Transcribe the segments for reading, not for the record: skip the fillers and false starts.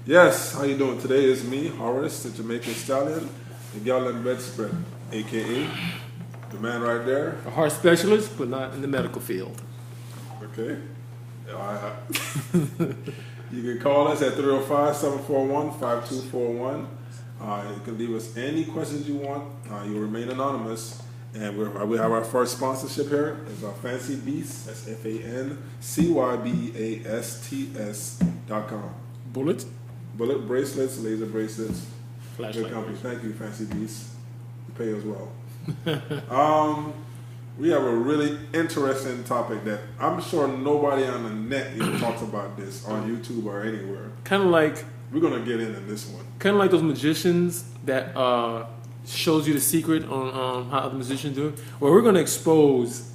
Yes, how you doing? Today is me, Horace, the Jamaican Stallion, the Gallon Bedspread, aka the man right there. A heart specialist, but not in the medical field. Okay. You can call us at 305-741-5241. You can leave us any questions you want. You'll remain anonymous. And we have our first sponsorship here. It's our Fancy Beasts. That's FANCYBASTS.com. Bullet bracelets, laser bracelets. Flashlight. Good company. Thank you, Fancy Beasts. You pay as well. We have a really interesting topic that I'm sure nobody on the net even talks about this on YouTube or anywhere. Kind of like we're gonna get into this one. Kind of like those magicians that shows you the secret on how other musicians do it. Well, we're gonna expose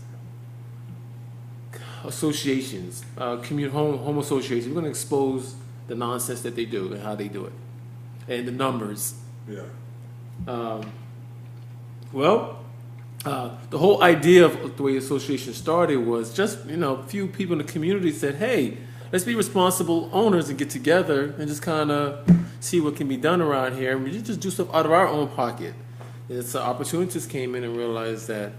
associations, home associations. We're gonna expose the nonsense that they do and how they do it, and the numbers. Yeah. The whole idea of the way the association started was just, a few people in the community said, hey, let's be responsible owners and get together and just kind of see what can be done around here. And we just do stuff out of our own pocket. And so opportunities came in and realized that,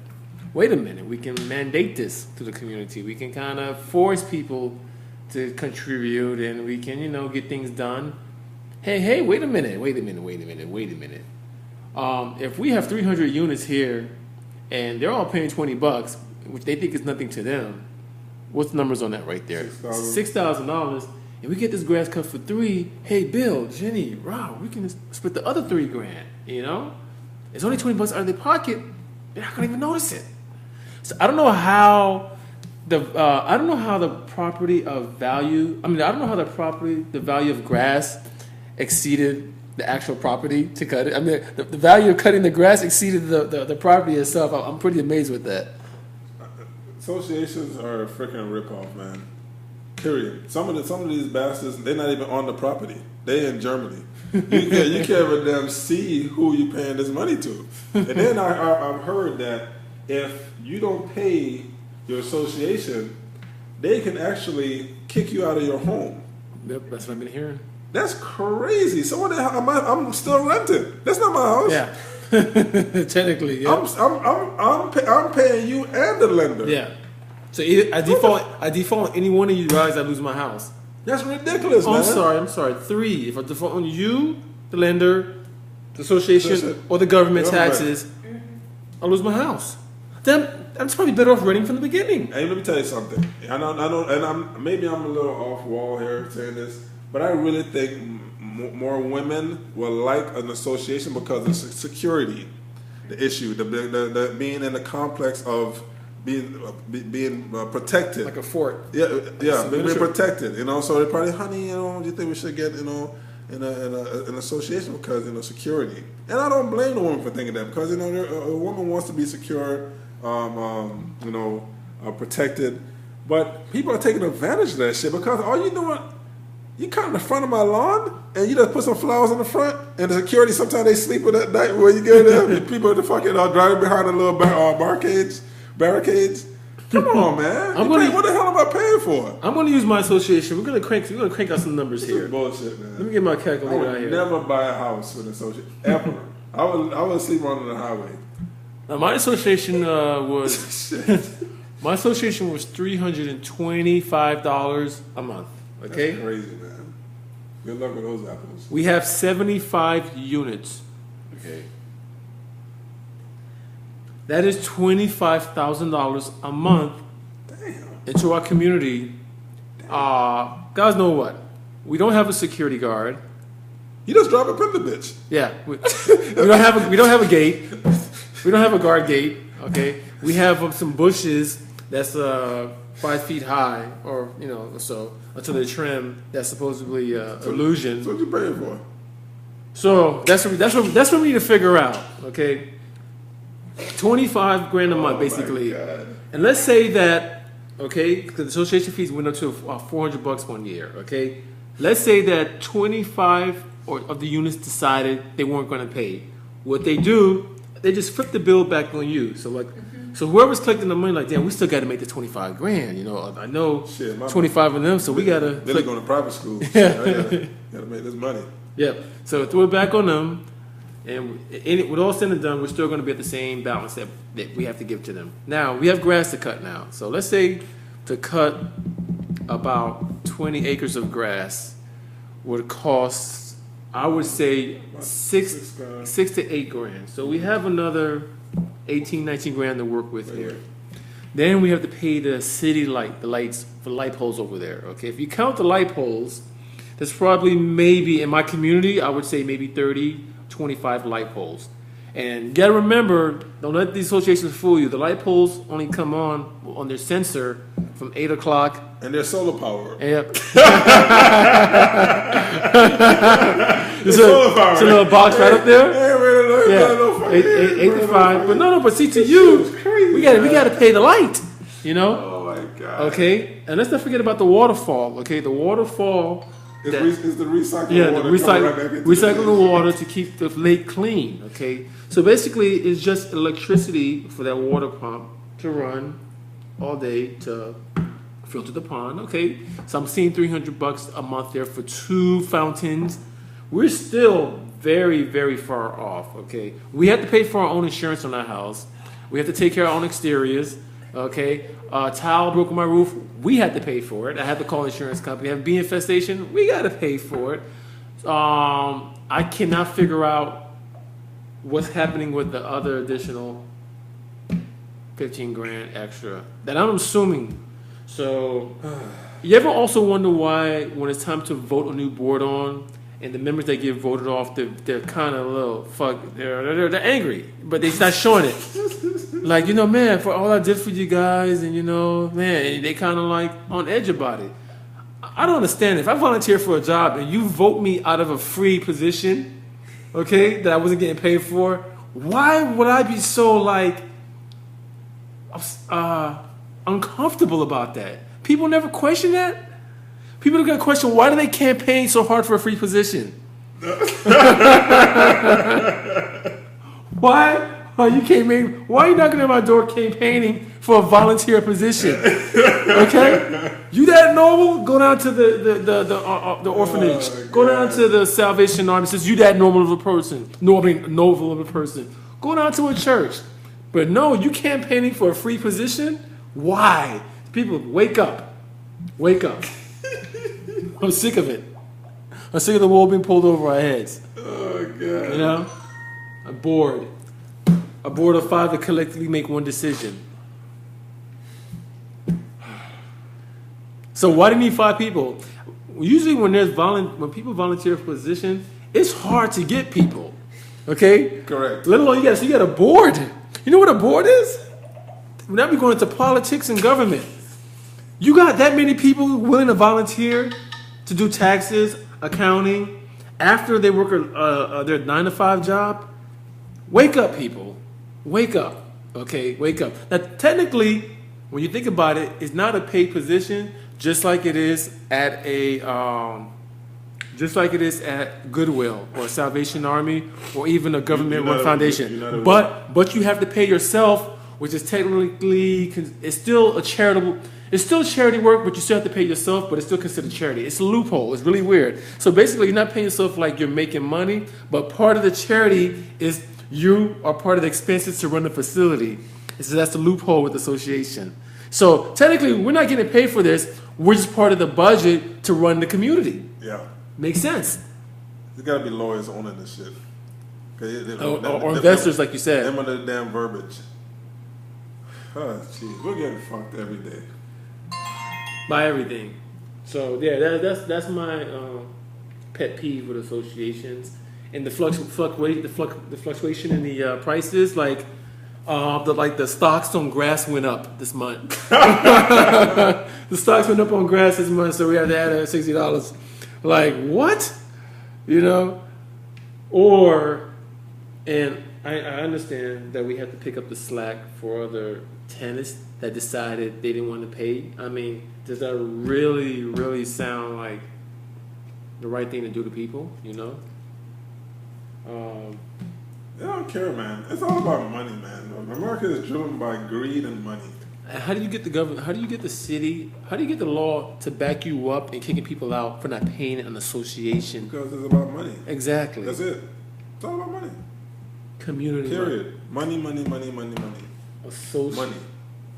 wait a minute, we can mandate this to the community. We can kind of force people to contribute and we can, get things done. Hey, wait a minute. If we have 300 units here, and they're all paying $20, which they think is nothing to them. What's the numbers on that right there? $6,000. And we get this grass cut for $3,000. Hey, Bill, Jenny, Rob, we can split the other $3,000. It's only $20 out of their pocket. They're not gonna even notice it. So I don't know how the property of value. I don't know how the value of grass exceeded the actual property to cut it. The value of cutting the grass exceeded the property itself. I'm pretty amazed with that. Associations are a freaking ripoff, man. Period. Some of these bastards, they're not even on the property. They're in Germany. You can't even damn see who you paying this money to. And then I've heard that if you don't pay your association, they can actually kick you out of your home. Yep, that's what I've been hearing. That's crazy. So what the hell? I'm still renting. That's not my house. Yeah. Technically, yeah. I'm paying you and the lender. Yeah. So I default on any one of you guys, I lose my house. That's ridiculous, man. I'm sorry. 3. If I default on you, the lender, the association, or the government taxes, I lose my house. Then I'm probably better off renting from the beginning. Hey, let me tell you something. I know, and maybe I'm a little off wall here saying this. But I really think more women will like an association because of security, the issue, the being in the complex of being protected, like a fort. Yeah, being protected. So they probably, honey, do you think we should get an association because security? And I don't blame the woman for thinking that because a woman wants to be secure, protected, but people are taking advantage of that shit because all you doing. You cut in the front of my lawn and you just put some flowers in the front and the security, sometimes they sleep with that night where you get there. People are fucking driving behind the little barricades. Come on, man. What the hell am I paying for? I'm going to use my association. We're going to crank out some numbers here. Bullshit, man. Let me get my calculator out here. I would never buy a house with an association. Ever. I would sleep on the highway. Now, my association was... My association was $325 a month. Okay? That's crazy, man. Good luck with those apples. We have 75 units. Okay. That is $25,000 a month. Damn. Into our community. Guys know what? We don't have a security guard. You just drop a pin the bitch. Yeah. We don't have a gate. We don't have a guard gate. Okay. We have some bushes that's 5 feet high, or so until they trim. That's supposedly illusion. So what you paying for? So that's what we need to figure out. Okay, $25,000 a month basically, and let's say that because the association fees went up to $400 one year. Okay, let's say that 25 of the units decided they weren't going to pay. What they do, they just flip the bill back on you. So like, so whoever's collecting the money, like, damn, we still got to make the 25 grand. You know, I know 25 of them, so we gotta. They're going to private school. Gotta make this money. Yep. So throw it back on them, and with all said and done, we're still going to be at the same balance that we have to give to them. Now we have grass to cut now. So let's say to cut about 20 acres of grass would cost, I would say, six to 8 grand. So we have another 18, 19 grand to work with here. Then we have to pay the city light, the lights for light poles over there. Okay, if you count the light poles, there's probably maybe in my community, I would say maybe 30, 25 light poles. And you gotta remember, don't let these associations fool you. The light poles only come on their sensor from 8 o'clock. And they're solar powered. Yep. There's a little box right up there. Yeah, 8 to 5. But but see, to you, we gotta pay the light. You know. Oh my God. Okay, and let's not forget about the waterfall. Okay, the waterfall. Is the recycling water recycle the water to keep the lake clean. Okay, so basically it's just electricity for that water pump to run all day to filter the pond. Okay, so I'm seeing $300 a month there for 2 fountains. We're still very, very far off. Okay, we have to pay for our own insurance on our house. We have to take care of our own exteriors. Okay, tile broke on my roof. We had to pay for it. I had to call the insurance company. Have bee infestation. We got to pay for it. I cannot figure out what's happening with the other additional 15 grand extra that I'm assuming. So, you ever also wonder why when it's time to vote a new board on, and the members that get voted off, they're kind of a little they're angry, but they're not showing it. Like, you know, man, for all I did for you guys, and you know, man, they kind of like on edge about it. I don't understand. If I volunteer for a job and you vote me out of a free position, okay, that I wasn't getting paid for, why would I be so like uncomfortable about that? People never question that. People are gonna question, why do they campaign so hard for a free position? Why are you campaigning? Why are you knocking at my door campaigning for a volunteer position? Okay, you that normal? Go down to the orphanage. Go down to the Salvation Army. Says you that normal of a person. Noble of a person. Go down to a church. But no, you campaigning for a free position? Why? People, wake up. Wake up. I'm sick of it. I'm sick of the wool being pulled over our heads. Oh, God. You know? I'm bored. A board of 5 to collectively make one decision. So why do you need 5 people? Usually when when people volunteer for a position, it's hard to get people. Okay? Correct. Let alone you got a board. You know what a board is? Now we're going into politics and government. You got that many people willing to volunteer to do taxes, accounting, after they work their 9-to-5 job? Wake up, people. Wake up. Okay, wake up. Now, technically, when you think about it, it's not a paid position, just like it is at Goodwill or Salvation Army or even a government-run foundation. But you have to pay yourself, which is technically it's still a charitable. It's still charity work, but you still have to pay yourself, but it's still considered charity. It's a loophole. It's really weird. So basically, you're not paying yourself like you're making money, but part of the charity is you are part of the expenses to run the facility. So that's the loophole with the association. So technically, we're not getting paid for this. We're just part of the budget to run the community. Yeah. Makes sense. There's got to be lawyers owning this shit. Or investors, like you said. Them under the damn verbiage. Oh, jeez. We're getting fucked every day. By everything. So yeah, that's my pet peeve with associations and the fluctuation in the prices. Like the stocks on grass went up this month. The stocks went up on grass this month, so we have to add $60. Like what? You know? And I understand that we have to pick up the slack for other tenants that decided they didn't want to pay. I mean, does that really, really sound like the right thing to do to people, you know? They don't care, man. It's all about money, man. America is driven by greed and money. How do you get the government? How do you get the city? How do you get the law to back you up and kicking people out for not paying an association? Because it's about money. Exactly. That's it. It's all about money. Community. Period. Money. Money.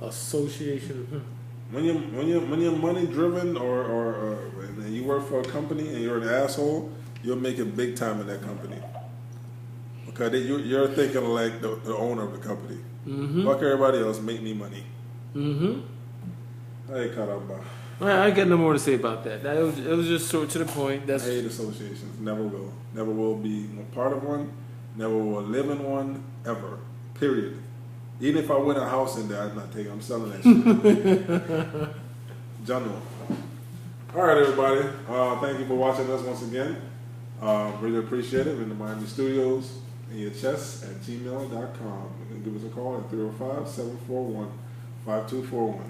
Association. When you're money driven or and you work for a company and you're an asshole, you'll make it big time in that company. Okay, you're thinking like the owner of the company. Mm-hmm. Fuck everybody else, make me money. Mm-hmm. I ain't caught up by. I got no more to say about that. It was just short to the point. I hate associations. Never will. Never will be a part of one. Never will live in one ever. Period. Even if I win a house in there, I'm not taking. I'm selling that shit. General. All right, everybody. Thank you for watching us once again. Really appreciate it. We're in the Miami Studios. InYaChest@gmail.com. You can give us a call at 305-741-5241.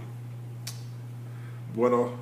Bueno.